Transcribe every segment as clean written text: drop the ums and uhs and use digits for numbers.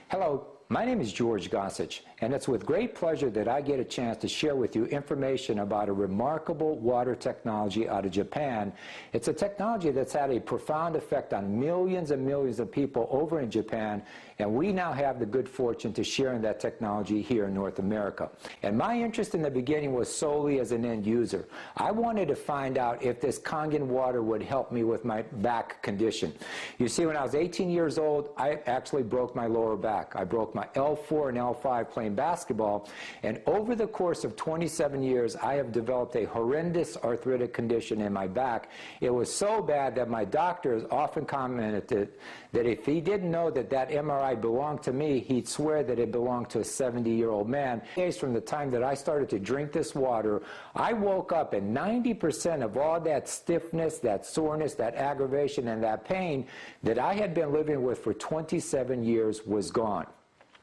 Hello, my name is George Gossage, and it's with great pleasure that I get a chance to share with you information about a remarkable water technology out of Japan. It's a technology that's had a profound effect on millions and millions of people over in Japan, and we now have the good fortune to share in that technology here in North America. And my interest in the beginning was solely as an end user. I wanted to find out if this Kangen water would help me with my back condition. You see, when I was 18 years old, I actually broke my lower back. I broke my L4 and L5 playing basketball, and over the course of 27 years, I have developed a horrendous arthritic condition in my back. It was so bad that my doctors often commented that if he didn't know that that MRI belonged to me, he'd swear that it belonged to a 70-year-old man. From the time that I started to drink this water, I woke up and 90% of all that stiffness, that soreness, that aggravation, and that pain that I had been living with for 27 years was gone.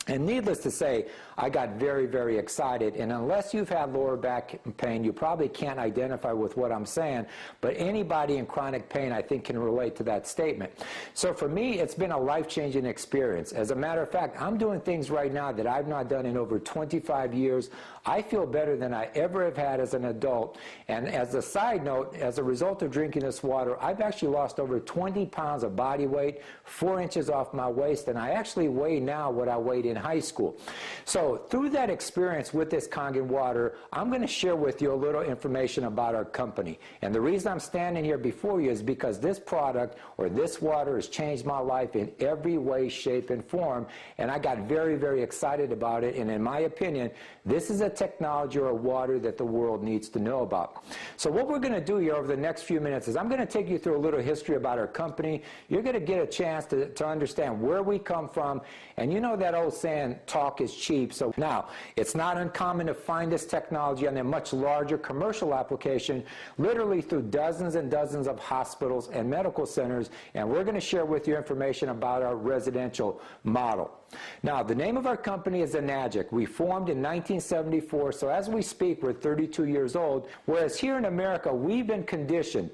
And needless to say, I got very, very excited. And unless you've had lower back pain, you probably can't identify with what I'm saying. But anybody in chronic pain, I think, can relate to that statement. So for me, it's been a life-changing experience. As a matter of fact, I'm doing things right now that I've not done in over 25 years. I feel better than I ever have had as an adult. And as a side note, as a result of drinking this water, I've actually lost over 20 pounds of body weight, 4 inches off my waist, and I actually weigh now what I weighed in high school. So through that experience with this Kangen water, I'm going to share with you a little information about our company. And the reason I'm standing here before you is because this product or this water has changed my life in every way, shape, and form. And I got very, very excited about it. And in my opinion, this is a technology or a water that the world needs to know about. So what we're going to do here over the next few minutes is I'm going to take you through a little history about our company. You're going to get a chance to understand where we come from. And you know that old saying, talk is cheap. So now, it's not uncommon to find this technology on a much larger commercial application, literally through dozens and dozens of hospitals and medical centers. And we're going to share with you information about our residential model. Now, the name of our company is Enagic. We formed in 1974, so as we speak, we're 32 years old, whereas here in America, we've been conditioned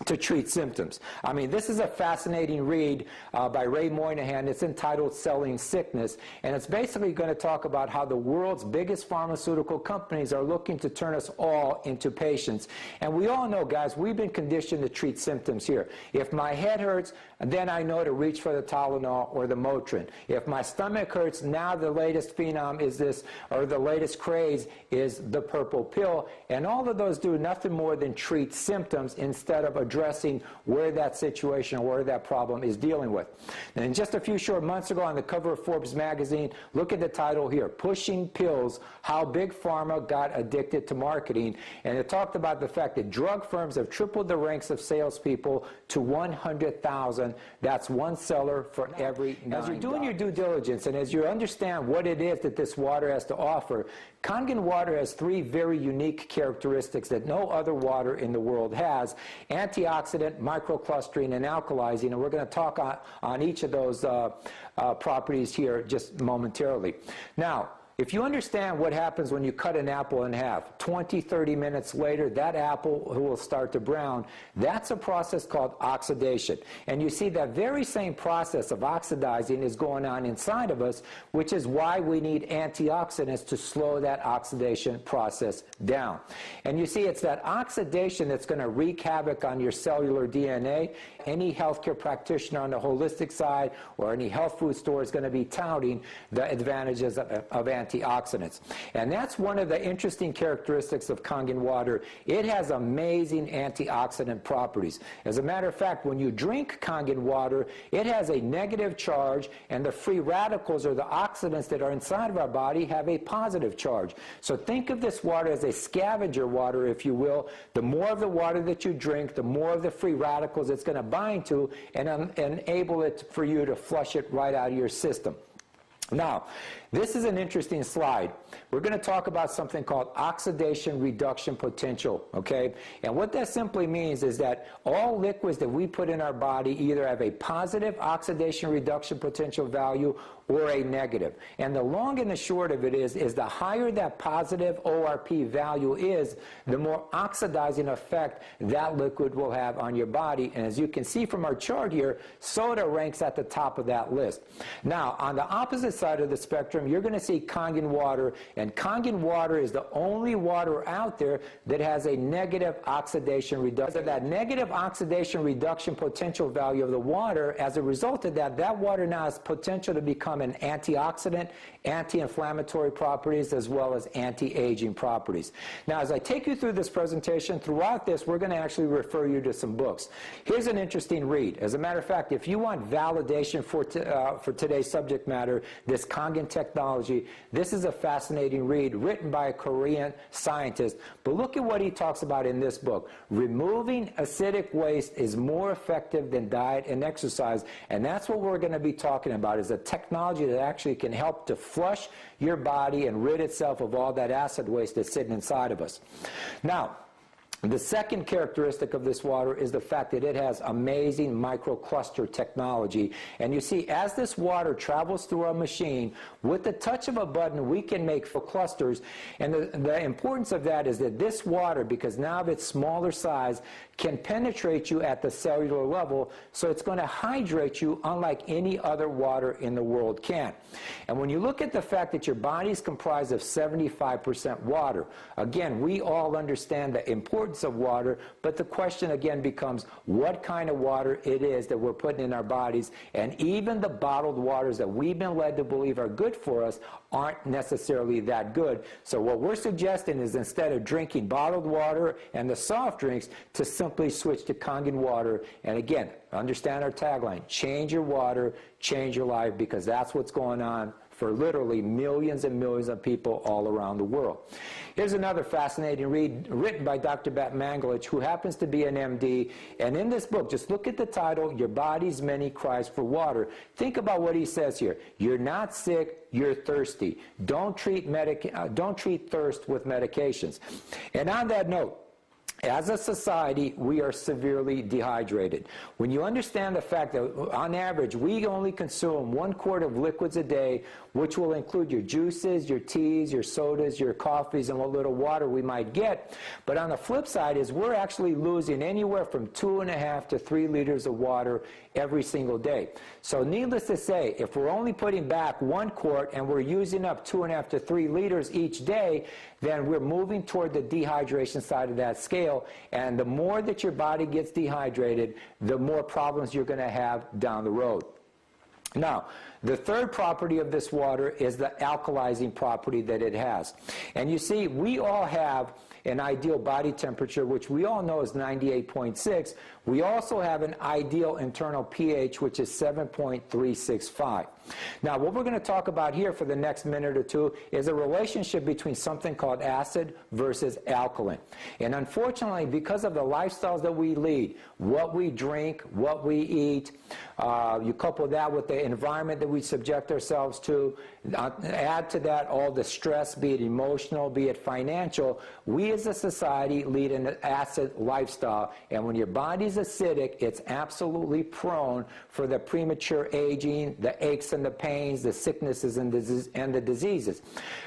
to treat symptoms. I mean, this is a fascinating read by Ray Moynihan. It's entitled Selling Sickness, and it's basically going to talk about how the world's biggest pharmaceutical companies are looking to turn us all into patients. And we all know, guys, we've been conditioned to treat symptoms here. If my head hurts, then I know to reach for the Tylenol or the Motrin. If my stomach hurts, now the latest phenom is this, or the latest craze is the purple pill. And all of those do nothing more than treat symptoms instead of addressing where that situation or where that problem is dealing with. And just a few short months ago on the cover of Forbes magazine, look at the title here, Pushing Pills, How Big Pharma Got Addicted to Marketing. And it talked about the fact that drug firms have tripled the ranks of salespeople to 100,000. That's one seller for every 9. As you're doing your due diligence and as you understand what it is that this water has to offer, Kangen water has 3 very unique characteristics that no other water in the world has: antioxidant, microclustering, and alkalizing. And we're going to talk on each of those properties here just momentarily. Now, if you understand what happens when you cut an apple in half, 20, 30 minutes later, that apple will start to brown. That's a process called oxidation. And you see that very same process of oxidizing is going on inside of us, which is why we need antioxidants to slow that oxidation process down. And you see, it's that oxidation that's going to wreak havoc on your cellular DNA. Any healthcare practitioner on the holistic side or any health food store is going to be touting the advantages of antioxidants. And that's one of the interesting characteristics of Kangen water. It has amazing antioxidant properties. As a matter of fact, when you drink Kangen water, it has a negative charge, and the free radicals, or the oxidants that are inside of our body, have a positive charge. So think of this water as a scavenger water, if you will. The more of the water that you drink, the more of the free radicals it's going to bind to and enable it for you to flush it right out of your system. Now, this is an interesting slide. We're going to talk about something called oxidation reduction potential, okay? And what that simply means is that all liquids that we put in our body either have a positive oxidation reduction potential value or a negative. And the long and the short of it is the higher that positive ORP value is, the more oxidizing effect that liquid will have on your body. And as you can see from our chart here, soda ranks at the top of that list. Now, on the opposite side of the spectrum, you're going to see Kangen water, and Kangen water is the only water out there that has a negative oxidation reduction. That negative oxidation reduction potential value of the water, as a result of that, that water now has potential to become an antioxidant, anti-inflammatory properties, as well as anti-aging properties. Now, as I take you through this presentation, throughout this, we're going to actually refer you to some books. Here's an interesting read. As a matter of fact, if you want validation for today's subject matter, this Kangen technology, this is a fascinating read written by a Korean scientist. But look at what he talks about in this book. Removing acidic waste is more effective than diet and exercise, and that's what we're going to be talking about, is a technology that actually can help to flush your body and rid itself of all that acid waste that's sitting inside of us. Now, the second characteristic of this water is the fact that it has amazing microcluster technology. And you see, as this water travels through our machine, with the touch of a button, we can make clusters. And the importance of that is that this water, because now of its smaller size, can penetrate you at the cellular level, so it's going to hydrate you unlike any other water in the world can. And when you look at the fact that your body is comprised of 75% water, again, we all understand the importance of water, but the question again becomes what kind of water it is that we're putting in our bodies. And even the bottled waters that we've been led to believe are good for us aren't necessarily that good. So what we're suggesting is, instead of drinking bottled water and the soft drinks, to simply switch to Kangen water. And again, understand our tagline: change your water, change your life, because that's what's going on for literally millions and millions of people all around the world. Here's another fascinating read written by Dr. Bat Mangalich, who happens to be an MD. And in this book, just look at the title, Your Body's Many Cries for Water. Think about what he says here. You're not sick, you're thirsty. Don't treat thirst with medications. And on that note, as a society, we are severely dehydrated. When you understand the fact that on average, we only consume 1 quart of liquids a day, which will include your juices, your teas, your sodas, your coffees, and what little water we might get. But on the flip side is we're actually losing anywhere from 2.5 to 3 liters of water every single day. So needless to say, if we're only putting back 1 quart and we're using up 2.5 to 3 liters each day, then we're moving toward the dehydration side of that scale. And the more that your body gets dehydrated, the more problems you're going to have down the road. Now, the third property of this water is the alkalizing property that it has. And you see, we all have an ideal body temperature, which we all know is 98.6. We also have an ideal internal pH, which is 7.365. Now, what we're going to talk about here for the next minute or two is a relationship between something called acid versus alkaline. And unfortunately, because of the lifestyles that we lead, what we drink, what we eat, you couple that with the environment that we subject ourselves to, add to that all the stress, be it emotional, be it financial, we as a society lead an acid lifestyle. And when your body's acidic, it's absolutely prone for the premature aging, the aches and the pains, the sicknesses and the diseases.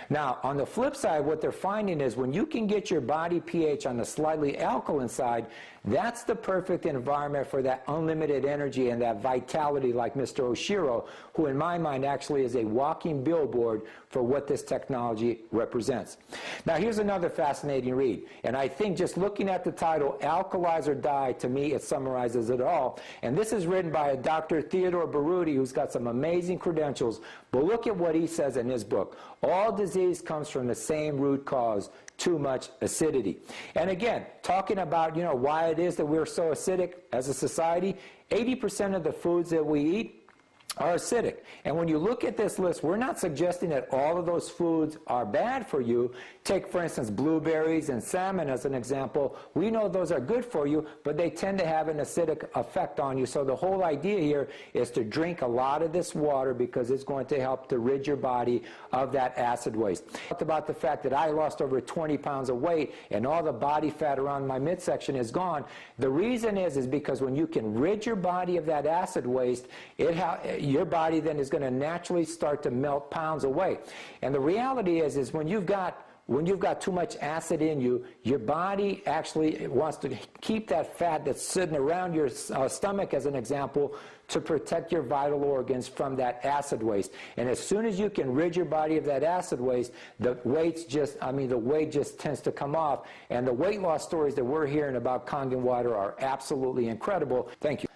Now, on the flip side, what they're finding is when you can get your body pH on the slightly alkaline side, that's the perfect environment for that unlimited energy and that vitality, like Mr. Oshiro, who in my mind actually is a walking billboard for what this technology represents. Now, here's another fascinating read. And I think just looking at the title, Alkalize or Die, to me, it summarizes it all. And this is written by a Dr. Theodore Baruti, who's got some amazing credentials. But look at what he says in his book. All disease comes from the same root cause: too much acidity. And again, talking about, why it is that we're so acidic as a society, 80% of the foods that we eat are acidic. And when you look at this list, we're not suggesting that all of those foods are bad for you. Take, for instance, blueberries and salmon as an example. We know those are good for you, but they tend to have an acidic effect on you. So the whole idea here is to drink a lot of this water because it's going to help to rid your body of that acid waste. I talked about the fact that I lost over 20 pounds of weight and all the body fat around my midsection is gone. The reason is because when you can rid your body of that acid waste, your body then is going to naturally start to melt pounds away. And the reality is when you've got too much acid in you, your body actually wants to keep that fat that's sitting around your stomach, as an example, to protect your vital organs from that acid waste. And as soon as you can rid your body of that acid waste, the weight just tends to come off. And the weight loss stories that we're hearing about Kangen water are absolutely incredible. Thank you.